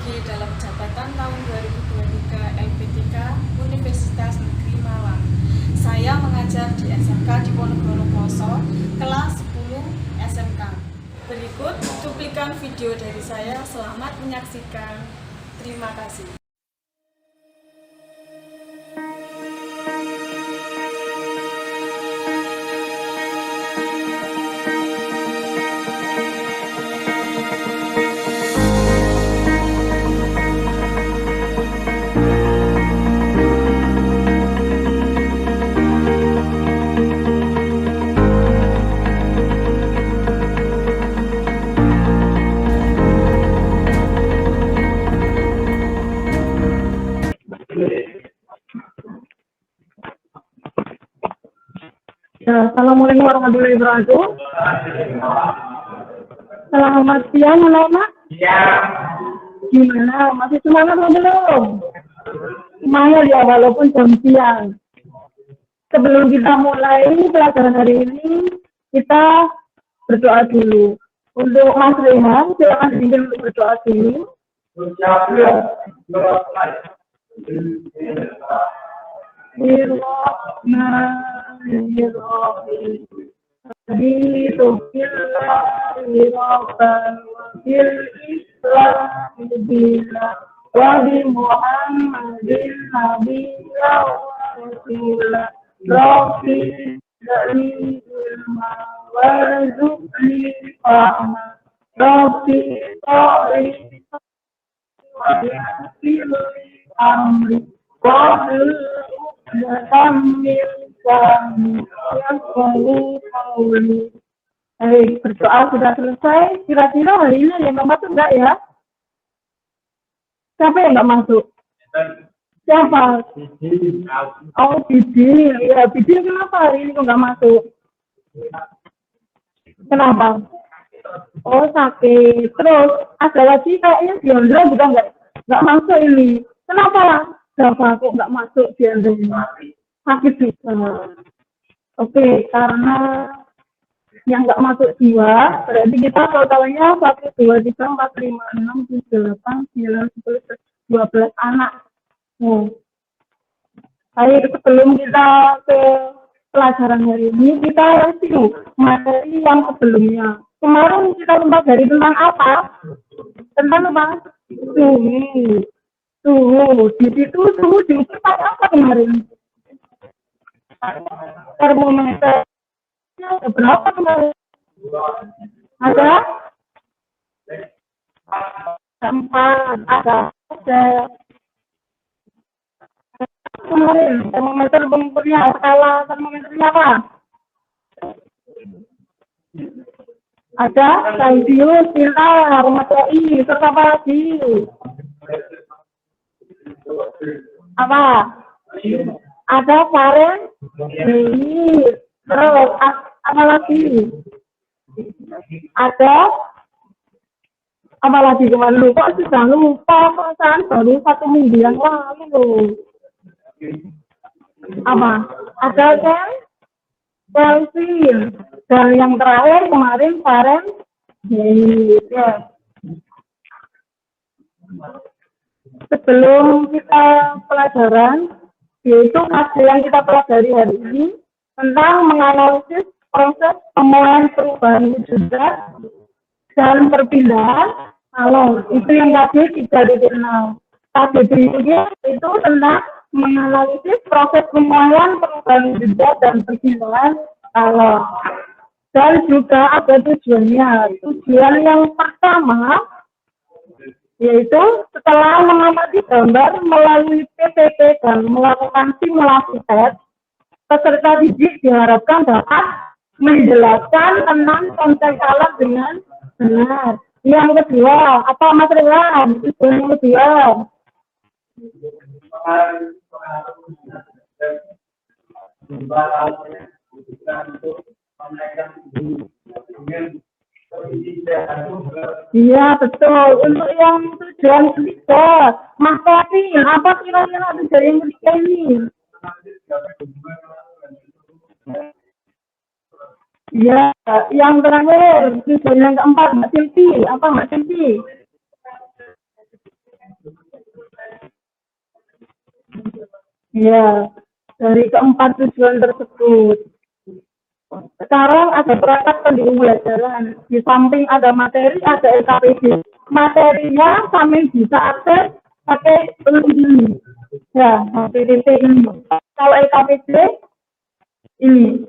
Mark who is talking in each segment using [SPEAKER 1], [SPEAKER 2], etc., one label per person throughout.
[SPEAKER 1] Memasuki dalam jabatan tahun 2023 LPTK Universitas Negeri Malang. Saya mengajar di SMK Diponegoro Poso, kelas 10 SMK. Berikut cuplikan video dari saya. Selamat menyaksikan. Terima kasih.
[SPEAKER 2] Assalamualaikum warahmatullahi wabarakatuh. Selamat siang, anak-anak.
[SPEAKER 3] Ya.
[SPEAKER 2] Gimana? Masih semangat atau belum? Semangat ya, walaupun jam siang. Sebelum kita mulai pelajaran hari ini, kita berdoa dulu. Untuk Mas Rehan, silakan izin untuk berdoa dulu. Berdoa sudah selesai. Kira-kira hari ini yang nggak masuk enggak ya? Siapa yang nggak masuk? Siapa? Oh, Bidil. Ya, Bidil kenapa hari ini kok nggak masuk? Kenapa? Oh, sakit. Terus ada lagi kayaknya Diandra juga nggak masuk ini. Kenapa? Kenapa kok nggak masuk Diandra ini? Sakit juga. Oke, karena yang nggak masuk jiwa, berarti kita totalnya 1, 2, 3, 4, 5, 6, 7, 8, 9, 10, 12 anak. Baik, sebelum kita ke pelajaran hari ini, kita review materi yang sebelumnya. Kemarin kita mempelajari tentang apa? Tentang apa? Suhu. Di situ suhu diukur pakai apa kemarin? Termometer. Ada berapa kemarin? Ada 4. Ada kemarin termometer pengukurnya, skala termometernya apa? Ada Celsius, Celsius, Romawi, terus apa lagi? Apa? Ada Fahrenheit, terus apa lagi? Ada apa lagi kemarin lupa? Sudah lupa perasaan baru 1 minggu yang lalu. Apa? Ada kan? Celsius. Dan yang terakhir kemarin Fahrenheit. Ya. Sebelum kita pelajaran, yaitu hasil yang kita pelajari hari ini tentang menganalisis proses pemulihan perubahan wujud dan perpindahan alon. Itu yang tadi 3.6. Tadi berikutnya itu tentang menganalisis proses pemulihan perubahan wujud dan perpindahan alon. Dan juga ada tujuannya. Tujuan yang pertama yaitu setelah mengamati gambar melalui PPT dan melakukan simulasi tes, peserta didik diharapkan dapat menjelaskan tentang konsep alat dengan benar. Yang kedua, apa Mas Rewan? Tujuan yang kedua. Iya, betul. Untuk yang tujuan ketiga, Mas Tati, apa kira-kira tujuan yang ketiga ini? Ya, yang terakhir, tujuan yang keempat, Mbak Silvi. Apa Mbak Silvi? Ya, dari keempat tujuan tersebut. Sekarang ada perangkat pendukung pembelajaran. Di samping ada materi, ada LKPD. Materinya kami bisa akses pakai link ini. Ya, HTTP ini. Kalau LKPD ini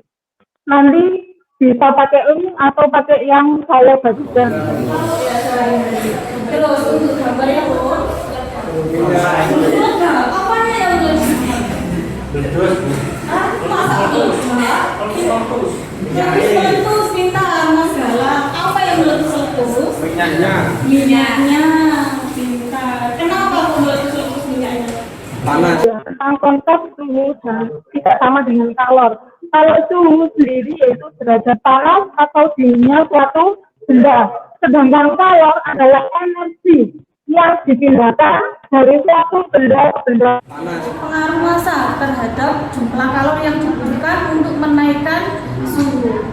[SPEAKER 2] nanti bisa pakai link atau pakai yang saya bagikan.
[SPEAKER 1] Terus untuk gambarnya pun apa yang masa meletus pintar Mas Galang. Apa yang meletus? Minyaknya pintar. Kenapa kok meletus minyaknya?
[SPEAKER 3] Panas.
[SPEAKER 2] Tentang konsep suhu dan tidak sama dengan kalor. Kalau suhu sendiri yaitu derajat panas atau dinginnya suatu benda. Sedangkan kalor adalah energi yang dipindahkan dari suatu benda ke benda.
[SPEAKER 1] Pengaruh massa terhadap jumlah kalori yang dibutuhkan untuk menaikkan suhu.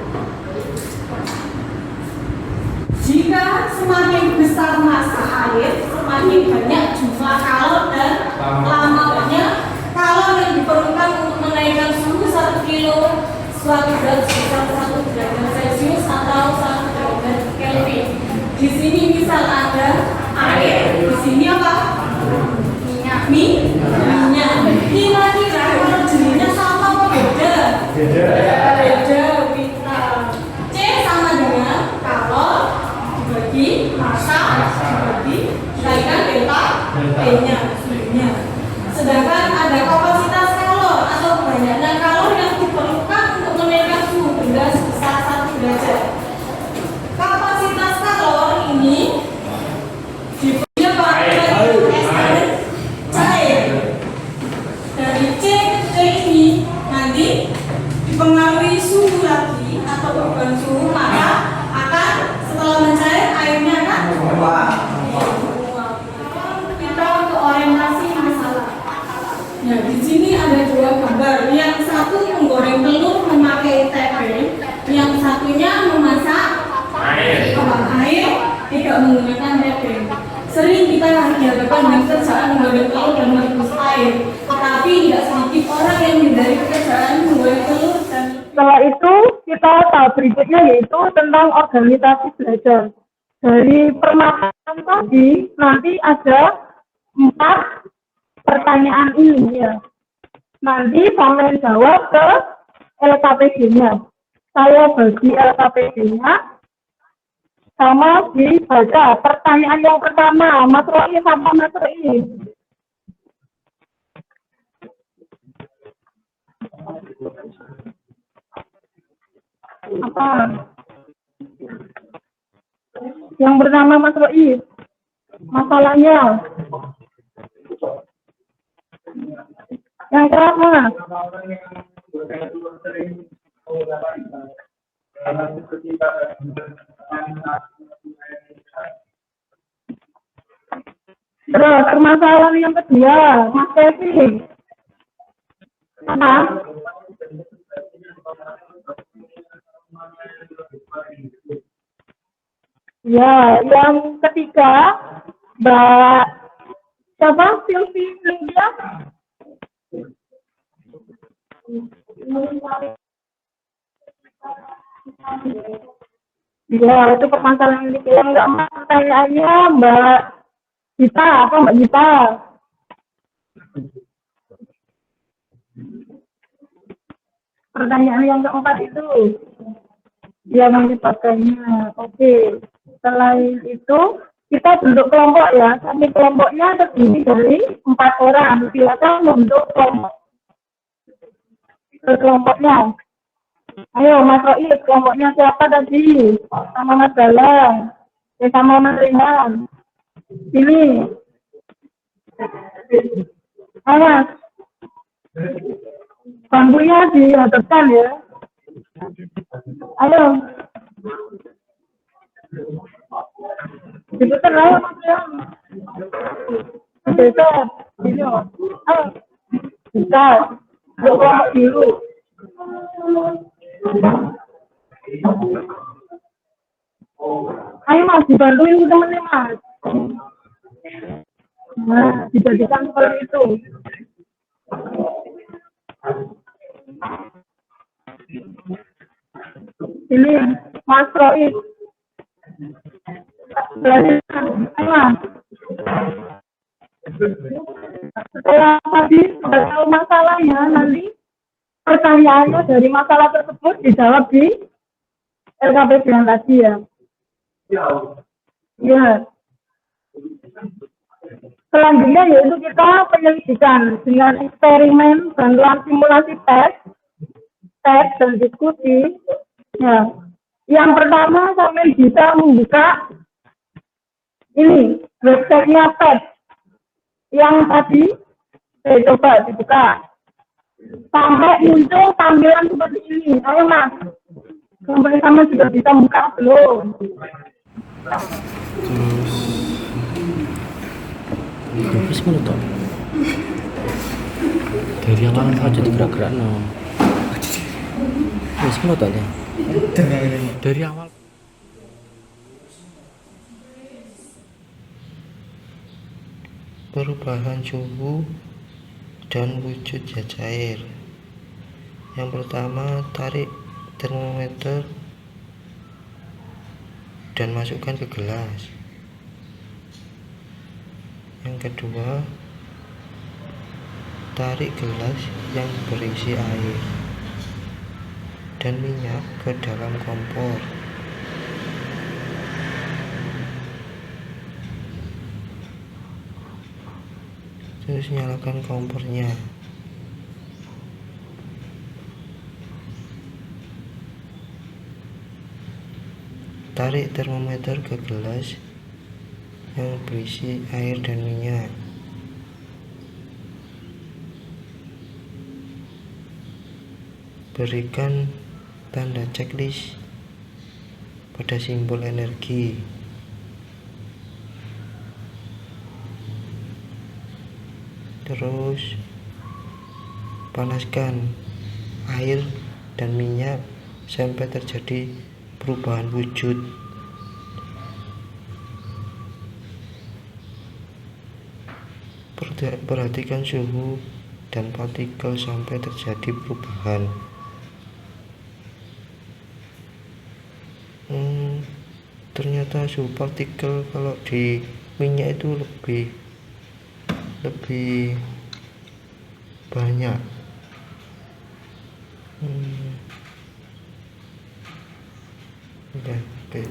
[SPEAKER 1] Jika semakin besar massa air, semakin banyak jumlah kalor dan lama banyak kalor yang diperlukan untuk menaikkan suhu 1 kilo suatu zat sebesar 1 derajat Celcius atau 1 derajat Kelvin. Di sini misal ada air, di sini apa? Minyak. Kira-kira kalau jenisnya sama apa beda? Beda, pintar. C sama dengan kalor dibagi massa dibagi dikalikan delta T-nya, suhunya. Sedangkan ada kapasitas kalor atau banyaknya kalor yang diperlukan untuk menaikkan suhu benda sebesar 1 derajat. Kapasitas kalor ini dibagi pakai cair. Dari C ke C ini nanti dipengaruhi suhu lagi atau perubahan suhu, maka akan setelah mencair airnya akan menguap. Kita untuk orientasi masalah. Nah, di sini ada dua gambar. Yang satu menggoreng telur memakai tepung, yang satunya memasak air tidak menggunakan tepung. Sering kita dihadapkan dengan pekerjaan menggoreng telur dan merebus air, tetapi tidak sedikit orang yang menghindari pekerjaan menggoreng telur dan.
[SPEAKER 2] Setelah itu kita tahap berikutnya yaitu tentang organisasi belajar. Dari permasalahan tadi nanti ada 4 pertanyaan ini ya. Nanti sampai jawab ke LKPD-nya. Saya bagi LKPD-nya sama dibaca. Pertanyaan yang pertama, Mas Roi sama Mas Roi. Apa? Yang pertama Mas Roi, masalahnya. Yang keras Mas. Terus permasalahan yang kedua, Mas Kevin. Apa? Ya, yang ketiga, Mbak siapa? Sylvia? Ya, itu permasalahan yang yang enggak pertanyaannya Mbak Gita, apa Mbak Gita? Pertanyaan yang keempat itu dia menyebabkannya. Oke. Selain itu kita bentuk kelompok ya. Tapi kelompoknya terdiri dari 4 orang. Silakan membentuk kelompoknya. Ayo Mas Roi, kelompoknya siapa tadi? Sama Mas Galang. Sama Mas Rihan. Sini. Ayo Mas. Bangkunya dihadapkan ya. Ayo. Diputar ayo Mas Rihan. Bisa. Sini. Ayo. Bisa. Kelompok biru. Ayo Mas, dibantuin temennya Mas. Nah, dijadikan seperti itu. Ini Mas Roy. Nah, setelah tadi sudah tahu masalahnya, nanti pertanyaannya dari masalah tersebut dijawab di LKP yang tadi ya. Ya. Selanjutnya yaitu kita penyelidikan dengan eksperimen, bantuan simulasi tes dan diskusi. Ya. Yang pertama sampai bisa membuka ini websitenya tes yang tadi saya coba dibuka sampai muncul tampilan seperti ini. Ayo Mas, sampai sama sudah bisa buka belum?
[SPEAKER 3] Terus mana toh? Dari awal aja digerak-gerak no. Terus mana toh? Dari awal.
[SPEAKER 4] Perubahan suhu dan wujud zat cair. Yang pertama, tarik termometer dan masukkan ke gelas. Yang kedua, tarik gelas yang berisi air dan minyak ke dalam kompor. Terus nyalakan kompornya. Tarik termometer ke gelas yang berisi air dan minyak. Berikan tanda checklist pada simbol energi. Terus panaskan air dan minyak sampai terjadi perubahan wujud. Perhatikan suhu dan partikel sampai terjadi perubahan. Ternyata suhu partikel kalau di minyak itu lebih banyak. Udah, oke.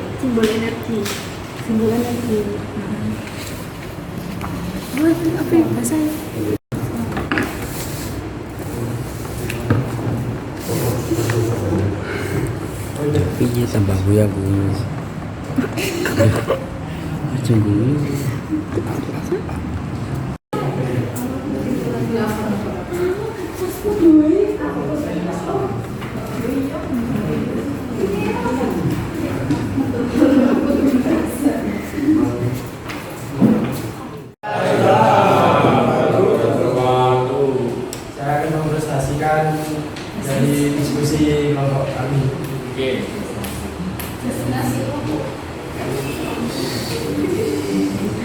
[SPEAKER 5] Simbol energi. Apa ya bahasanya?
[SPEAKER 3] Piye tambah gue aku. Sungguh.
[SPEAKER 6] Saya akan mempresentasikan dari diskusi kelompok kami.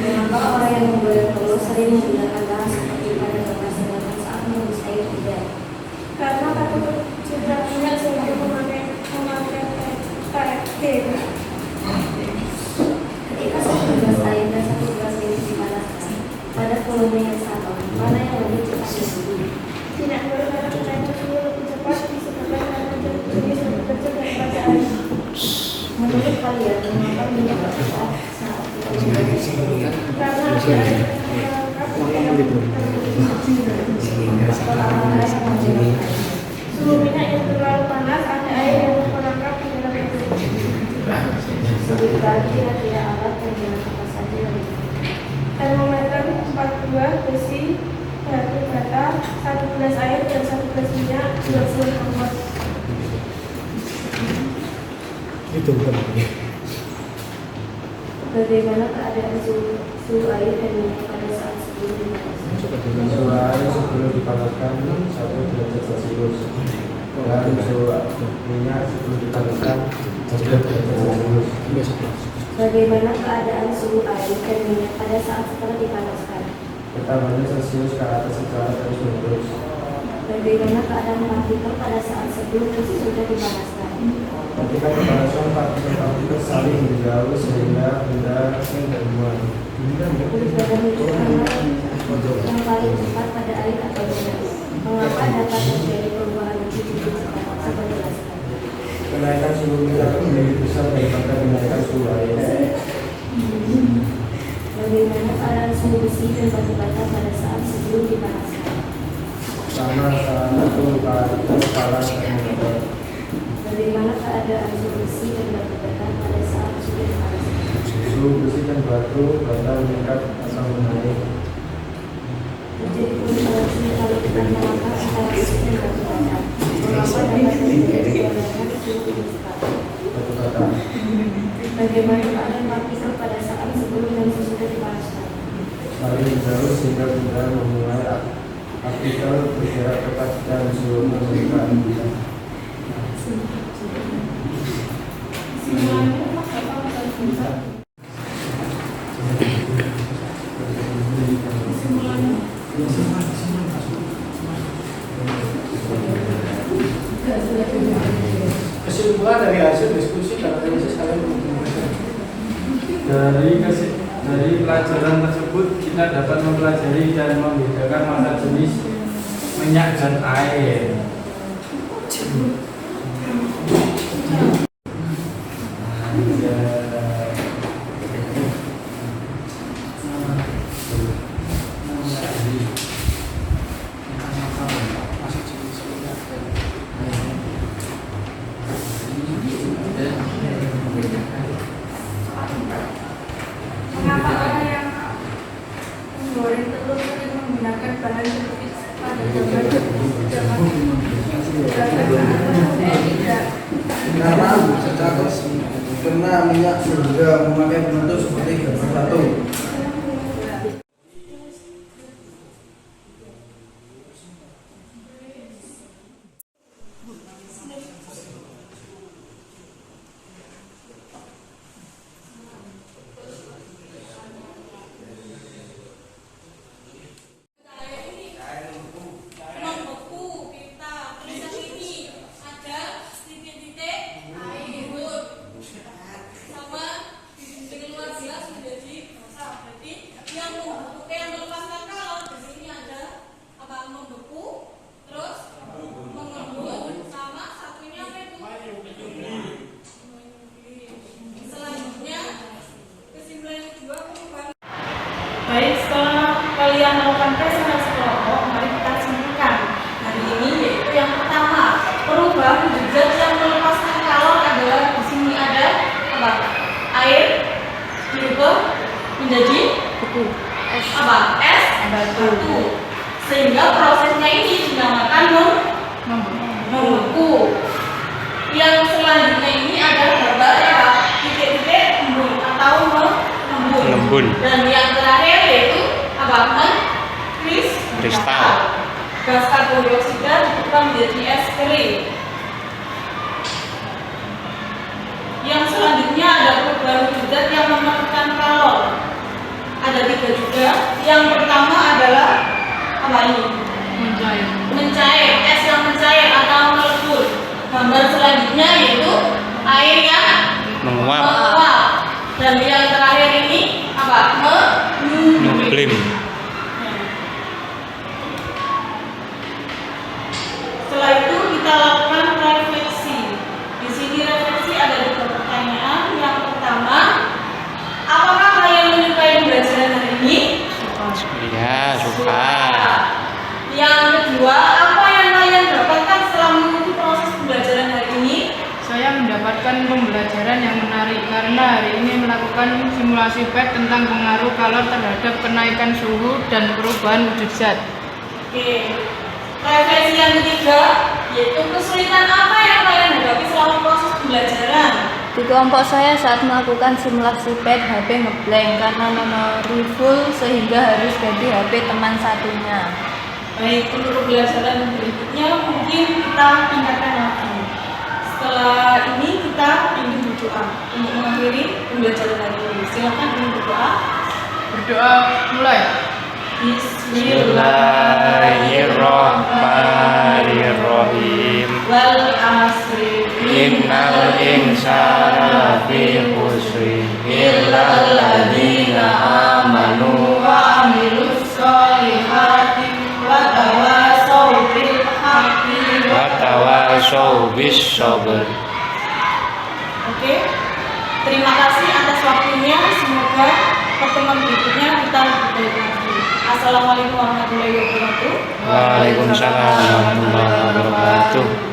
[SPEAKER 5] Mengapa orang yang membuat telur sering menggunakan bahan seperti pada bekas sedangkan saat menulis air tidak?
[SPEAKER 7] Karena takut juga minyak sehingga memakai PFD.
[SPEAKER 5] Ketika satu gelas air dan satu gelas air dipanaskan pada volume yang sama, mana yang lebih cepat dibuat?
[SPEAKER 7] Tidak boleh karena air tersebut lebih cepat disebabkan karena jenis lebih kecil daripada air.
[SPEAKER 5] Menurut kalian, mengapa minyak cepat saat dibuat?
[SPEAKER 7] Karena air suhu minyak yang terlalu panas, ada air yang merangkap di dalam itu.
[SPEAKER 5] Sebutkan kira-kira alat yang dengan apa saja yang
[SPEAKER 7] Termometer 42 besi, batu bata, 1 gelas air dan 1 gelas minyak, 2 siling kompor.
[SPEAKER 6] Itu bukan.
[SPEAKER 5] Bagaimana keadaan suhu air dan minyak pada saat sebelum dipanaskan?
[SPEAKER 6] Suhu air sebelum dipanaskan 1 derajat Celcius dan suhu minyak sebelum dipanaskan 1 derajat Celcius.
[SPEAKER 5] Bagaimana keadaan suhu air dan minyak pada saat setelah dipanaskan?
[SPEAKER 6] Bertambahnya Celsius ke atas secara terus-menerus.
[SPEAKER 5] Bagaimana keadaan partikel pada saat sebelum dan sesudah dipanaskan?
[SPEAKER 6] Ketika kepanasan partikel saling menjauh sehingga benda gangguan.
[SPEAKER 5] Perubahan wujud hangat yang paling cepat pada air atau minyak. Mengapa dapat terjadi perubahan wujud cepat? Coba jelaskan.
[SPEAKER 6] Kenaikan suhu minyak lebih besar daripada kenaikan suhu air.
[SPEAKER 5] Bagaimana keadaan suhu besi dan batu bata pada saat sebelum dipanaskan?
[SPEAKER 6] Sama satu skala termometer.
[SPEAKER 5] Bagaimana keadaan suhu besi dan batu bata pada saat sudah dipanaskan?
[SPEAKER 6] Suhu besi dan batu bata meningkat atau menaik.
[SPEAKER 5] Terjadi perubahan suhu kalau kita melangkah antara besi dan batu bata. Mengapa dapat terjadi perubahan suhu lebih cepat?
[SPEAKER 6] Batu bata.
[SPEAKER 5] Bagaimana keadaan partikel pada saat sebelum dan sesudah dipanaskan?
[SPEAKER 6] Saling menjauh sehingga benda memulai partikel bergerak cepat dan seluruhnya meningkat.
[SPEAKER 8] Kesimpulan dari hasil diskusi dan analisis kalian
[SPEAKER 9] dari pelajaran tersebut kita dapat mempelajari dan membedakan mana jenis minyak dan air.
[SPEAKER 7] Mengapa orang yang menggoreng telur sering menggunakan bahan seperti pada gambar
[SPEAKER 8] karena minyak sudah memakai bentuk seperti gambar batu.
[SPEAKER 1] Membeku, kita tulisan ini ada titik-titik air sama dengan luar jelas menjadi basah. Berarti yang membeku yang melepaskan kalor di sini ada apa? Membeku, terus mengembun, sama satunya apa itu? Selanjutnya kesimpulan kedua perubahan. Baik, setelah kalian melakukan tes analisis kelompok, mari kita simpulkan. Hari ini yaitu yang pertama, perubahan zat yang melepaskan kalor adalah di sini ada apa? Air diubah menjadi apa? Es batu. Sehingga prosesnya ini dinamakan membeku. Yang selanjutnya ini ada gambar apa? Titik-titik embun atau mengembun. Dan yang terakhir yaitu apa? Kristal. Gas karbon dioksida diubah menjadi es kering. Yang selanjutnya ada perubahan zat yang memerlukan kalor. Ada 3 juga. Yang pertama adalah apa ini? Mencair. Es yang mencair atau melebur. Gambar selanjutnya yaitu air yang menguap. Dan yang terakhir ini apa? Menyublim. Setelah itu kita lakukan refleksi. Di sini refleksi ada 2 pertanyaan. Yang pertama, apakah kalian menyukai pembelajaran hari ini?
[SPEAKER 3] Ya, suka.
[SPEAKER 1] Yang kedua, apa yang kalian dapatkan setelah mengikuti proses pembelajaran hari ini?
[SPEAKER 10] Saya mendapatkan pembelajaran yang menarik karena hari ini melakukan simulasi PET tentang pengaruh kalor terhadap kenaikan suhu dan perubahan wujud zat.
[SPEAKER 1] Oke. Refleksi yang ketiga, yaitu kesulitan apa yang kalian hadapi selama proses pembelajaran?
[SPEAKER 11] Di kelompok saya saat melakukan simulasi PET, HP ngeblank karena memori full sehingga harus ganti HP teman satunya.
[SPEAKER 1] Baik, untuk pembelajaran berikutnya mungkin kita tingkatkan lagi. Setelah ini kita ingin berdoa untuk mengakhiri pembelajaran hari ini. Silakan ingin berdoa.
[SPEAKER 10] Berdoa mulai.
[SPEAKER 3] Bismillahirrahmanirrahim.
[SPEAKER 10] wal asri
[SPEAKER 3] Innal insana lafi khusri illal ladzina amanu
[SPEAKER 10] wa amilus solihati wa tawasau bil haqqi
[SPEAKER 3] wa tawasau bis sabr.
[SPEAKER 1] Oke, terima kasih atas waktunya. Semoga pertemuan berikutnya kita lebih baik lagi. Assalamualaikum warahmatullahi wabarakatuh.
[SPEAKER 3] Waalaikumsalam warahmatullahi wabarakatuh.